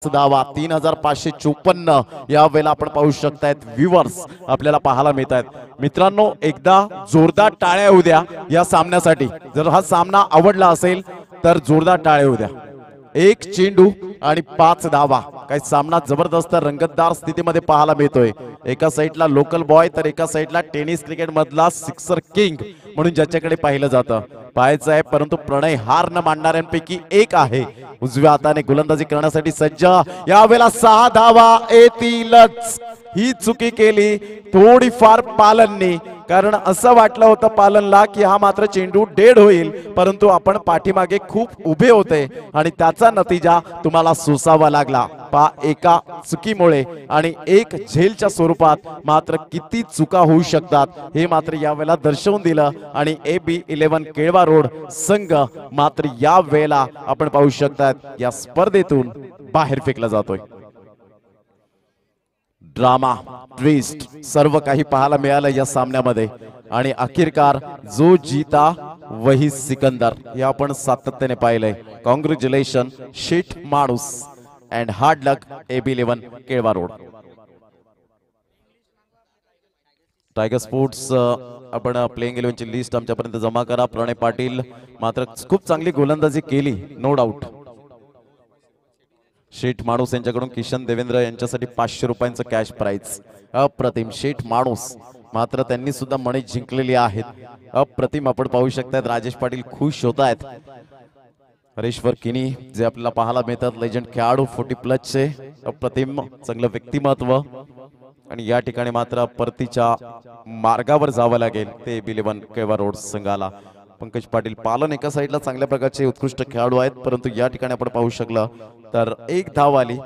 धावा 3554 या वेळेला आपण पाहू शकतायत व्ह्यूअर्स आपल्याला पाहायला मिळत आहेत। मित्रांनो एकदा जोरदार टाळ्या होऊ द्या या सामन्यासाठी। जर हा सामना आवडला असेल तर जोरदार टाळ्या होऊ द्या। एक चेंडू आणि 5 धावा। काही सामना जबरदस्त रंगतदार स्थितीमध्ये पाहायला मिळतोय। एका साइडला लोकल बॉय तर एका साइडला टेनिस क्रिकेट मधला सिक्सर किंग म्हणून ज्याच्याकडे पाहिलं जातं पाहायचं आहे, परंतु प्रणय हार न मानणाऱ्यांपैकी एक आहे। उजव्या हाताने गोलंदाजी करण्यासाठी सज्ज, यावेळेला 6 धावा येतीलच। ही चुकी केली थोडीफार पालनने, कारण असं वाटलं होतं पालनला की हा मात्र चेंडू डेड होईल, परंतु आपण पाठीमागे खूप उभे होते आणि त्याचा नतीजा तुम्हाला सोसावा लागला। एका चुकीमुळे आणि एक झेलच्या स्वरूपात मात्र किती चुका होऊ शकतात हे मात्र यावेळेला दर्शवून दिलं आणि AB11 केळवा रोड संघ मात्र या वेळेला आपण पाहू शकतात या स्पर्धेतून बाहेर फेकला जातोय। ड्रामा ट्विस्ट सर्व काही पाहायला मिळालं या सामन्यामध्ये आणि अखेरकार जो जीता वही सिकंदर हे आपण सातत्याने पाहिलंय। कॉंग्रॅच्युलेशन शेठ माणूस and hard luck AB11 Kelva road. Tiger sports आपण प्लेइंग 11 ची लिस्ट आमच्यापर्यंत जमा करा। प्रणय पाटील मात्र खूप चांगली गोलंदाजी केली नो डाऊट। शेठ माणूस यांच्याकडून किशन देवेंद्र यांच्यासाठी 500 रुपयांचं कॅश प्राइज। अप्रतिम शेठ माणूस मात्र त्यांनी सुद्धा मणी जिंकलेली आहेत। अप्रतिम आपण पाहू शकतात राजेश पाटील खुश होत आहेत। हरेश्वर किनी जे आपल्याला पाहायला मिळतात लेजंड खेळाडू 40+ चे अप्रतिम चांगलं व्यक्तिमत्व आणि या ठिकाणी मात्र परतीच्या मार्गावर जावं लागेल ते AB11 केळवा रोड संघाला। पंकज पाटील पालन एका साइडला चांगल्या प्रकारचे उत्कृष्ट खेळाडू आहेत, परंतु या ठिकाणी आपण पाहू शकलं तर एक धाव आली